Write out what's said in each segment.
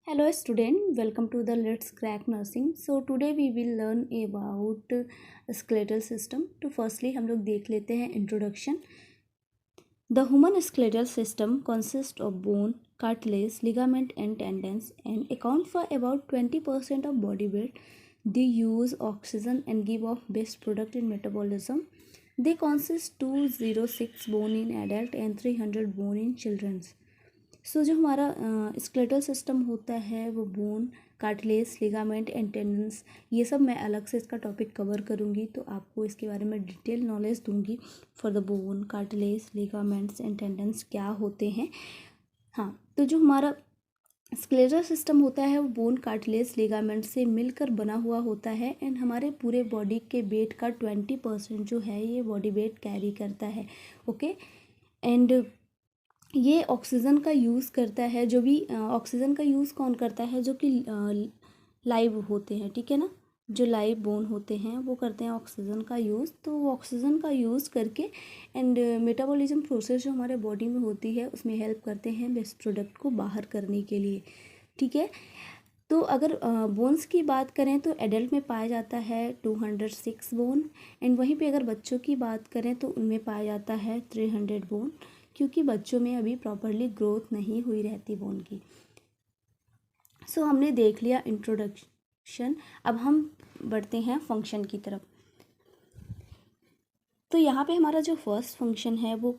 Hello student, welcome to the Let's Crack Nursing. So today we will learn about skeletal system. तो firstly हम लोग देख लेते हैं introduction. The human skeletal system consists of bone, cartilage, ligament and tendons and account for about 20% of body weight. They use oxygen and give off waste product in metabolism. They consist 206 bone in adult and 300 bone in children. सो जो हमारा skeletal system होता है वो bone, cartilage, ligament and tendons, ये सब मैं अलग से इसका टॉपिक कवर करूँगी, तो आपको इसके बारे में डिटेल नॉलेज दूंगी for the bone, cartilage, ligaments and tendons क्या होते हैं। हाँ, तो जो हमारा स्केलेटल सिस्टम होता है वो बोन, कार्टिलेज, लिगामेंट से मिलकर बना हुआ होता है एंड हमारे पूरे बॉडी के वेट का 20% जो है ये बॉडी वेट कैरी करता है। ओके, एंड ये ऑक्सीजन का यूज़ करता है। जो भी ऑक्सीजन का यूज़ कौन करता है? जो कि लाइव होते हैं, ठीक है ना, जो लाइव बोन होते हैं वो करते हैं ऑक्सीजन का यूज़। तो वो ऑक्सीजन का यूज़ करके एंड मेटाबॉलिज्म प्रोसेस जो हमारे बॉडी में होती है उसमें हेल्प करते हैं वेस्ट प्रोडक्ट को बाहर करने के लिए, ठीक है। तो अगर बोन्स की बात करें तो एडल्ट में पाया जाता है 206 बोन एंड वहीं पे अगर बच्चों की बात करें तो उनमें पाया जाता है 300 बोन, क्योंकि बच्चों में अभी प्रॉपरली ग्रोथ नहीं हुई रहती बोन की। सो हमने देख लिया इंट्रोडक्शन, अब हम बढ़ते हैं फंक्शन की तरफ। तो यहाँ पे हमारा जो फर्स्ट फंक्शन है वो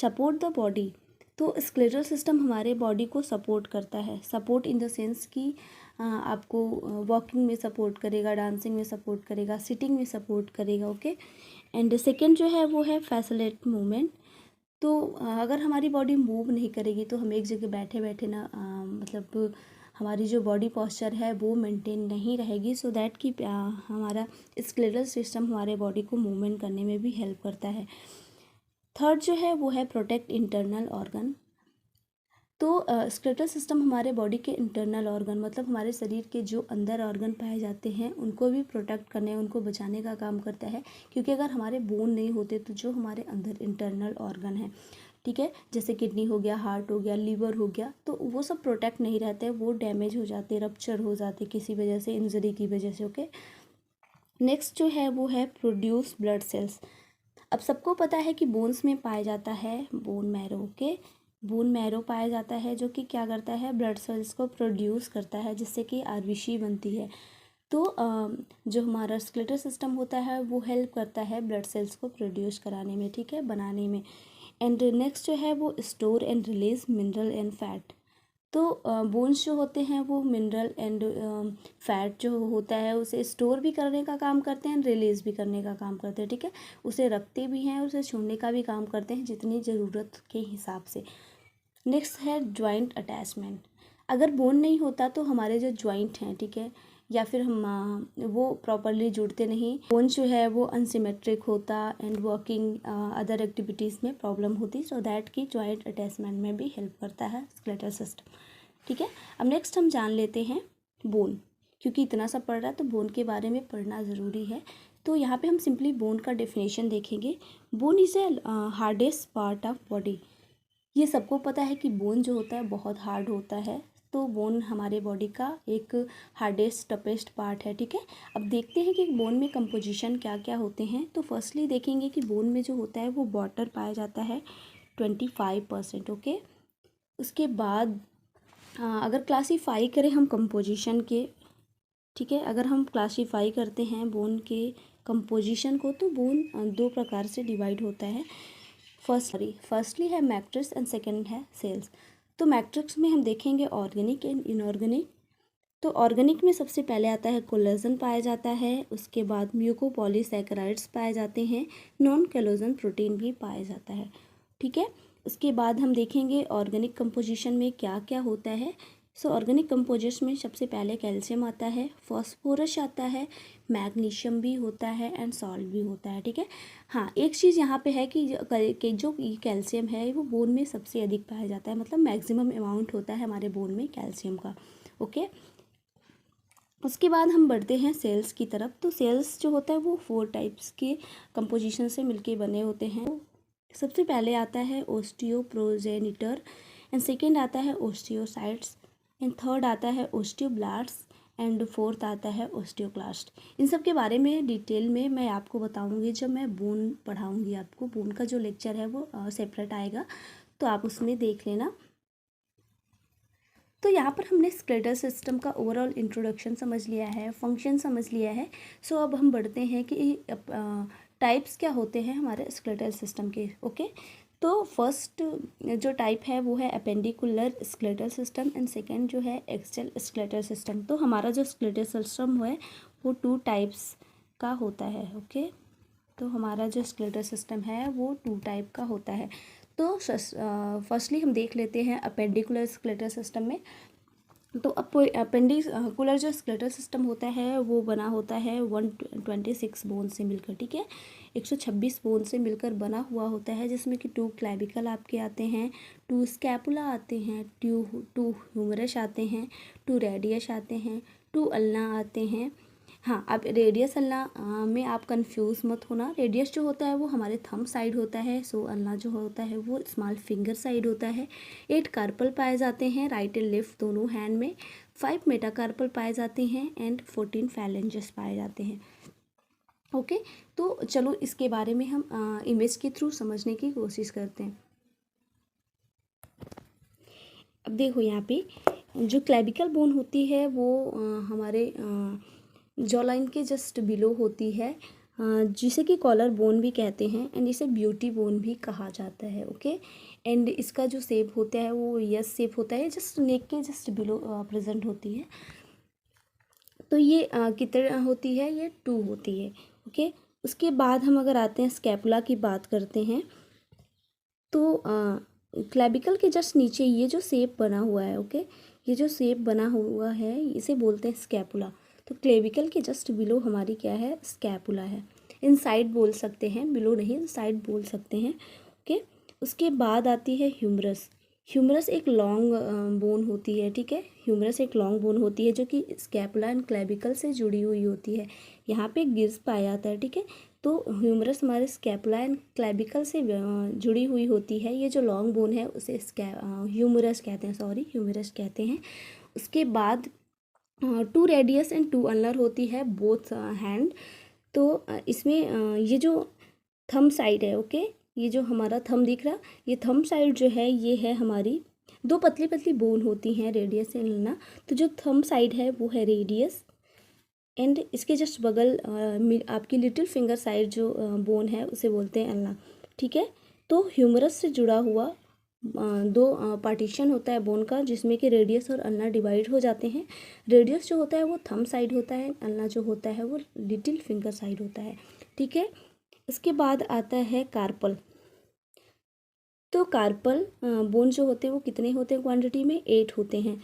सपोर्ट द बॉडी। तो स्केलेटल सिस्टम हमारे बॉडी को सपोर्ट करता है। सपोर्ट इन द सेंस कि आपको वॉकिंग में सपोर्ट करेगा, डांसिंग में सपोर्ट करेगा, सिटिंग में सपोर्ट करेगा। ओके, एंड सेकेंड जो है वो है फैसिलिटेट मूवमेंट। तो अगर हमारी बॉडी मूव नहीं करेगी तो हम एक जगह बैठे बैठे ना मतलब हमारी जो बॉडी पोस्चर है वो मेंटेन नहीं रहेगी, सो दैट कि हमारा स्केलेटल सिस्टम हमारे बॉडी को मूवमेंट करने में भी हेल्प करता है। थर्ड जो है वो है प्रोटेक्ट इंटरनल ऑर्गन। तो स्केलेटल सिस्टम हमारे बॉडी के इंटरनल ऑर्गन मतलब हमारे शरीर के जो अंदर ऑर्गन पाए जाते हैं उनको भी प्रोटेक्ट करने, उनको बचाने का काम करता है। क्योंकि अगर हमारे बोन नहीं होते तो जो हमारे अंदर इंटरनल ऑर्गन है, ठीक है, जैसे किडनी हो गया, हार्ट हो गया, लीवर हो गया, तो वो सब प्रोटेक्ट नहीं रहते, वो डैमेज हो जाते, रप्चर हो जाते किसी वजह से, इंजरी की वजह से। ओके, नेक्स्ट जो है वो है प्रोड्यूस ब्लड सेल्स। अब सबको पता है कि बोन्स में पाया जाता है bone marrow. Okay, bone marrow पाया जाता है जो कि क्या करता है, ब्लड सेल्स को प्रोड्यूस करता है जिससे कि आरबीसी बनती है। तो जो हमारा स्केलेटल सिस्टम होता है वो हेल्प करता है ब्लड सेल्स को प्रोड्यूस कराने में, ठीक है, बनाने में। एंड नेक्स्ट जो है वो store and release mineral and fat. तो बोन्स जो होते हैं वो मिनरल एंड फैट जो होता है उसे स्टोर भी करने का काम करते हैं, रिलीज़ भी करने का काम करते हैं, ठीक है, उसे रखते भी हैं, उसे छोड़ने का भी काम करते हैं जितनी ज़रूरत के हिसाब से। नेक्स्ट है जॉइंट अटैचमेंट। अगर बोन नहीं होता तो हमारे जो जॉइंट हैं, ठीक है, या फिर हम वो प्रॉपरली जुड़ते नहीं, बोन जो है वो अनसिमेट्रिक होता एंड वर्किंग अदर एक्टिविटीज़ में प्रॉब्लम होती, सो दैट की जॉइंट अटैचमेंट में भी हेल्प करता है स्केलेटल सिस्टम, ठीक है। अब नेक्स्ट हम जान लेते हैं बोन, क्योंकि इतना सब पढ़ रहा है तो बोन के बारे में पढ़ना ज़रूरी है। तो यहाँ पे हम सिंपली बोन का डेफिनेशन देखेंगे। Bone is a hardest part of body. ये सबको पता है कि बोन जो होता है बहुत हार्ड होता है, तो बोन हमारे बॉडी का एक हार्डेस्ट टफेस्ट पार्ट है, ठीक है। अब देखते हैं कि बोन में कंपोजिशन क्या क्या होते हैं। तो फर्स्टली देखेंगे कि बोन में जो होता है वो वाटर पाया जाता है 25%। ओके, उसके बाद अगर क्लासीफाई करें हम कंपोजिशन के, ठीक है, अगर हम क्लासीफाई करते हैं बोन के कंपोजिशन को तो बोन दो प्रकार से डिवाइड होता है। फर्स्टली है मैट्रिक्स एंड सेकेंड है सेल्स। तो मैट्रिक्स में हम देखेंगे ऑर्गेनिक एंड इनऑर्गेनिक। तो ऑर्गेनिक में सबसे पहले आता है कोलेजन पाया जाता है, उसके बाद म्यूकोपॉलीसैकेराइड्स पाए जाते हैं, नॉन कोलेजन प्रोटीन भी पाया जाता है, ठीक है। उसके बाद हम देखेंगे ऑर्गेनिक कंपोजिशन में क्या क्या होता है। सो ऑर्गेनिक कंपोजिशन में सबसे पहले कैल्शियम आता है, फॉस्फोरस आता है, मैग्नीशियम भी होता है एंड सॉल्ट भी होता है, ठीक है। हाँ, एक चीज़ यहाँ पे है कि जो कैल्शियम है वो बोन में सबसे अधिक पाया जाता है, मतलब मैक्सिमम अमाउंट होता है हमारे बोन में कैल्शियम का। ओके, उसके बाद हम बढ़ते हैं सेल्स की तरफ। तो सेल्स जो होता है वो 4 टाइप्स के कंपोजिशन से मिलके बने होते हैं। सबसे पहले आता है ओस्टियोप्रोजेनिटर एंड सेकेंड आता है ओस्टियोसाइट्स एंड थर्ड आता है ओस्टियोब्लास्ट एंड फोर्थ आता है ओस्टियोक्लास्ट। इन सब के बारे में डिटेल में मैं आपको बताऊंगी जब मैं बोन पढ़ाऊंगी आपको। बोन का जो लेक्चर है वो सेपरेट आएगा, तो आप उसमें देख लेना। तो यहाँ पर हमने स्केलेटल सिस्टम का ओवरऑल इंट्रोडक्शन समझ लिया है, फंक्शन समझ लिया है। सो अब हम बढ़ते हैं कि टाइप्स क्या होते हैं हमारे स्केलेटल सिस्टम के। ओके, तो फर्स्ट जो टाइप है वो है appendicular skeletal system and second जो है एक्सियल स्केलेटल सिस्टम। तो हमारा जो स्केलेटल सिस्टम है वो 2 टाइप्स का होता है। ओके, तो हमारा जो स्केलेटल सिस्टम है वो 2 टाइप का होता है। तो फर्स्टली हम देख लेते हैं अपेंडिकुलर स्केलेटल सिस्टम में। तो अपेंडिकुलर जो स्केलेटल सिस्टम होता है वो बना होता है 126 बोन से मिलकर, ठीक है, 126 बोन से मिलकर बना हुआ होता है, जिसमें कि 2 क्लैविकल आपके आते हैं, 2 स्कैपुला आते हैं, 2 ह्यूमरस आते हैं, 2 रेडियस आते हैं, 2 अल्ना आते हैं। हाँ, अब रेडियस अल्ना में आप कंफ्यूज मत होना। रेडियस जो होता है वो हमारे थंब साइड होता है, सो अल्ना जो होता है वो स्मॉल फिंगर साइड होता है। 8 कार्पल पाए जाते हैं राइट एंड लेफ्ट दोनों हैंड में, 5 मेटाकार्पल पाए जाते हैं एंड 14 फैलेंजेस पाए जाते हैं। ओके, तो चलो इसके बारे में हम इमेज के थ्रू समझने की कोशिश करते हैं। अब देखो यहाँ पे जो क्लैविकल बोन होती है वो हमारे जॉ लाइन के जस्ट बिलो होती है, जिसे कि कॉलर बोन भी कहते हैं एंड इसे ब्यूटी बोन भी कहा जाता है। ओके, एंड इसका जो शेप होता है वो यस शेप होता है, जस्ट नेक के जस्ट बिलो प्रेजेंट होती है। तो ये कितना होती है, ये 2 होती है। ओके, उसके बाद हम अगर आते हैं स्कैपुला की बात करते हैं, तो क्लैविकल के जस्ट नीचे ये जो शेप बना हुआ है, ओके, ये जो शेप बना हुआ है इसे बोलते हैं स्कैपुला। तो क्लेविकल के जस्ट बिलो हमारी क्या है, स्कैपुला है। इनसाइड बोल सकते हैं, बिलो नहीं, साइड बोल सकते हैं। ओके, उसके बाद आती है ह्यूमरस। ह्यूमरस एक लॉन्ग बोन होती है, ठीक है, ह्यूमरस एक लॉन्ग बोन होती है जो कि स्कैपुला एंड क्लेविकल से जुड़ी हुई होती है। यहाँ पे गिर्स पाया जाता है, ठीक है। तो ह्यूमरस हमारे स्कैपुला एंड क्लेविकल से जुड़ी हुई होती है। ये जो लॉन्ग बोन है उसे ह्यूमरस कहते हैं, सॉरी ह्यूमरस कहते हैं। उसके बाद 2 रेडियस एंड 2 अल्नर होती है बोथ हैंड। तो इसमें ये जो थंब साइड है, ओके, ये जो हमारा थंब दिख रहा, ये थंब साइड जो है ये है हमारी 2 पतली पतली बोन होती हैं, रेडियस एंड अल्ना। तो जो थंब साइड है वो है रेडियस एंड इसके जस्ट बगल आपकी लिटिल फिंगर साइड जो बोन है उसे बोलते हैं अल्ना, ठीक है। तो ह्यूमरस से जुड़ा हुआ 2 पार्टीशन होता है बोन का, जिसमें कि रेडियस और अल्ना डिवाइड हो जाते हैं। रेडियस जो होता है वो थंब साइड होता है, अल्ना जो होता है वो लिटिल फिंगर साइड होता है, ठीक है। इसके बाद आता है कार्पल। तो कार्पल बोन जो होते हैं वो कितने होते हैं क्वांटिटी में, 8 होते हैं।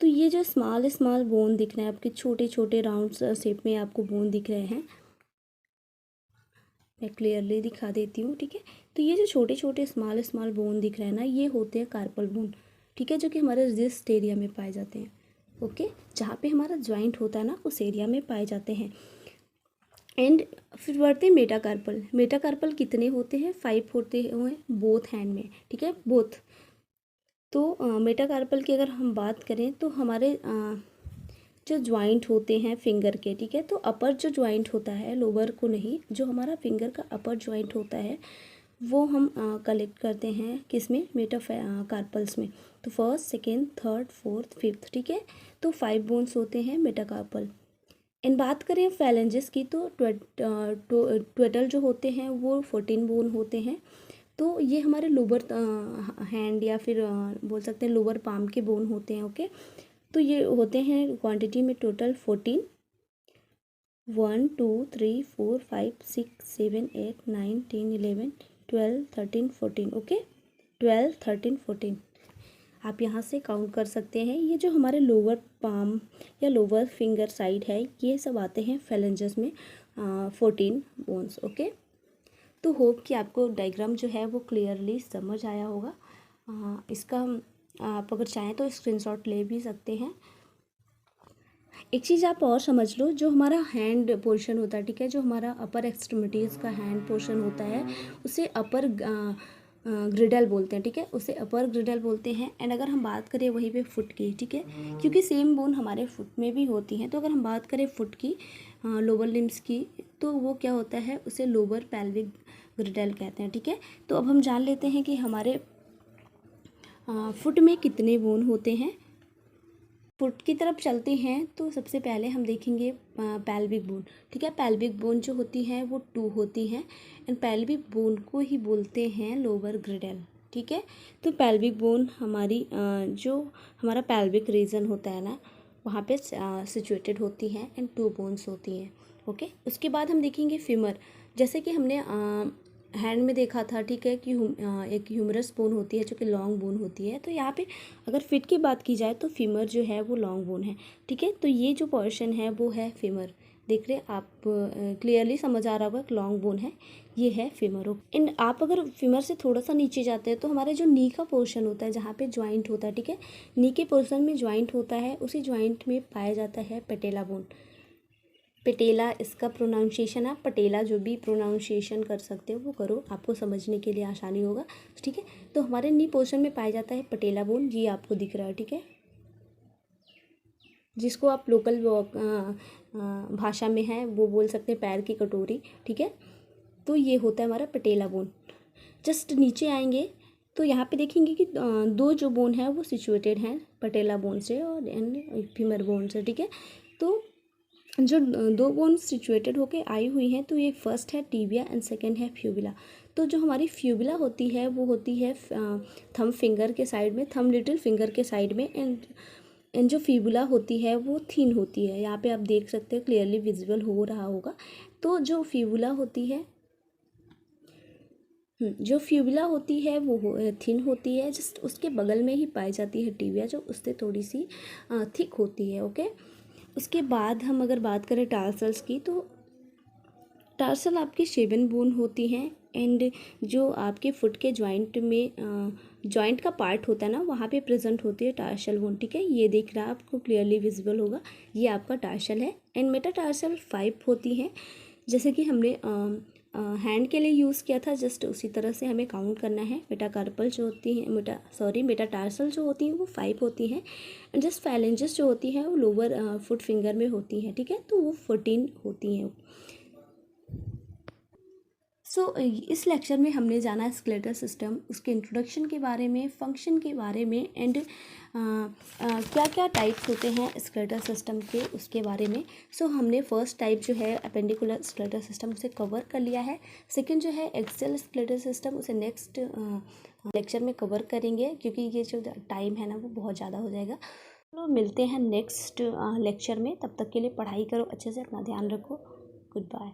तो ये जो स्मॉल स्मॉल बोन दिख रहे हैं आपके, छोटे छोटे राउंड शेप में आपको बोन दिख रहे हैं, मैं क्लियरली दिखा देती हूँ, ठीक है। तो ये जो छोटे छोटे स्मॉल स्मॉल बोन दिख रहे हैं ना, ये होते हैं कार्पल बोन, ठीक है, जो कि हमारे रिस्ट एरिया में पाए जाते हैं। ओके, जहाँ पे हमारा ज्वाइंट होता है ना उस एरिया में पाए जाते हैं। एंड फिर बढ़ते हैं मेटाकार्पल। मेटाकार्पल कितने होते हैं, 5 होते हैं बोथ हैंड में, ठीक है, बोथ। तो मेटाकार्पल की अगर हम बात करें तो हमारे जो ज्वाइंट होते हैं फिंगर के, ठीक है, तो अपर जो ज्वाइंट होता है, लोअर को नहीं, जो हमारा फिंगर का अपर ज्वाइंट होता है वो हम कलेक्ट करते हैं किस में, मेटाकार्पल्स में। तो first, second, third, fourth, fifth, ठीक है। तो 5 बोन्स होते हैं मेटाकार्पल। इन बात करें फैलेंजेस की तो ट्वेटल जो होते हैं वो 14 बोन होते हैं। तो ये हमारे लोअर हैंड या फिर बोल सकते हैं लोअर पाम के बोन होते हैं। ओके, तो ये होते हैं क्वांटिटी में टोटल 14, 1 2 3 4 5 6 7 8 9 10 11 12 13 14। ओके, 12 13 14 आप यहाँ से काउंट कर सकते हैं। ये जो हमारे लोअर पाम या लोअर फिंगर साइड है ये सब आते हैं फैलेंजेस में 14 बोन्स। ओके, तो होप कि आपको डायग्राम जो है वो क्लियरली समझ आया होगा। इसका आप अगर चाहें तो स्क्रीनशॉट ले भी सकते हैं। एक चीज़ आप और समझ लो, जो हमारा हैंड पोर्शन होता है, ठीक है, जो हमारा अपर एक्सट्रीमिटीज़ का हैंड पोर्शन होता है उसे अपर ग्रिडल बोलते हैं, ठीक है, उसे अपर ग्रिडल बोलते हैं। एंड अगर हम बात करें वहीं पे फुट की, ठीक है, क्योंकि सेम बोन हमारे फुट में भी होती हैं, तो अगर हम बात करें फुट की, लोअर लिम्स की, तो वो क्या होता है, उसे लोअर पेल्विक ग्रिडल कहते हैं, ठीक है। तो अब हम जान लेते हैं कि हमारे फुट में कितने बोन होते हैं। फुट की तरफ चलते हैं तो सबसे पहले हम देखेंगे पेल्विक बोन, ठीक है। पेल्विक बोन जो होती है वो 2 होती हैं, एंड पेल्विक बोन को ही बोलते हैं लोअर ग्रिडल, ठीक है। तो पेल्विक बोन हमारी जो हमारा पेल्विक रीजन होता है ना, वहाँ पे सिचुएटेड होती हैं, एंड 2 बोन्स होती हैं, ओके। उसके बाद हम देखेंगे फीमर, जैसे कि हमने हैंड में देखा था, ठीक है, कि एक ह्यूमरस बोन होती है जो कि लॉन्ग बोन होती है। तो यहाँ पे अगर फिट की बात की जाए तो फीमर जो है वो लॉन्ग बोन है, ठीक है। तो ये जो पोर्शन है वो है फीमर, देख रहे आप, क्लियरली समझ आ रहा होगा कि लॉन्ग बोन है, ये है फीमर। इन आप अगर फीमर से थोड़ा सा नीचे जाते हैं तो हमारे जो नी का पोर्शन होता है, जहाँ पे ज्वाइंट होता है, ठीक है, नी के पोर्शन में ज्वाइंट होता है, उसी ज्वाइंट में पाया जाता है पेटेला बोन। पटेला इसका प्रोनाउंसिएशन, आप पटेला जो भी प्रोनाउंसिएशन कर सकते हो वो करो, आपको समझने के लिए आसानी होगा, ठीक है। तो हमारे नी पोर्शन में पाया जाता है पटेला बोन, ये आपको दिख रहा है, ठीक है, जिसको आप लोकल भाषा में है वो बोल सकते हैं पैर की कटोरी, ठीक है। तो ये होता है हमारा पटेला बोन। जस्ट नीचे आएंगे तो यहाँ पे देखेंगे कि 2 जो बोन है वो सिचुएटेड हैं पटेला बोन से और एंड फीमर बोन से, ठीक है। तो जो 2 बोन सिचुएटेड होके आई हुई हैं, तो ये फर्स्ट है टिबिया एंड सेकंड है फ्यूबिला। तो जो हमारी फ्यूबिला होती है वो होती है थंब फिंगर के साइड में, थंब लिटिल फिंगर के साइड में, एंड जो फ्यूबिला होती है वो थिन होती है, यहाँ पे आप देख सकते हैं, क्लियरली विजिबल हो रहा होगा। तो जो फ्यूबिला होती है वो थिन होती है, जस्ट उसके बगल में ही पाई जाती है टिबिया, जो उससे थोड़ी सी थिक होती है, ओके। उसके बाद हम अगर बात करें टार्सल्स की, तो टार्सल आपकी 7 बोन होती हैं, एंड जो आपके फुट के जॉइंट में जॉइंट का पार्ट होता है ना, वहाँ पे प्रेजेंट होती है टार्सल बोन, ठीक है। ये देख रहा है, आपको क्लियरली विजिबल होगा, ये आपका टार्सल है। एंड मेटाटार्सल 5 होती हैं, जैसे कि हमने हैंड के लिए यूज़ किया था, जस्ट उसी तरह से हमें काउंट करना है। मेटाकार्पल जो होती हैं मेटाटार्सल जो होती हैं वो 5 होती हैं, एंड जस्ट फैलेंजेस जो होती हैं वो लोअर फुट फिंगर में होती हैं, ठीक है, तो वो 14 होती हैं। इस लेक्चर में हमने जाना स्केलेटल सिस्टम, उसके इंट्रोडक्शन के बारे में, फंक्शन के बारे में, एंड क्या क्या टाइप्स होते हैं स्केलेटल सिस्टम के, उसके बारे में। हमने फर्स्ट टाइप जो है अपेंडिकुलर स्केलेटल सिस्टम उसे कवर कर लिया है। सेकंड जो है एक्सियल स्केलेटल सिस्टम, उसे नेक्स्ट लेक्चर में कवर करेंगे, क्योंकि ये जो टाइम है ना वो बहुत ज़्यादा हो जाएगा। तो मिलते हैं नेक्स्ट लेक्चर में, तब तक के लिए पढ़ाई करो अच्छे से, अपना ध्यान रखो, गुड बाय।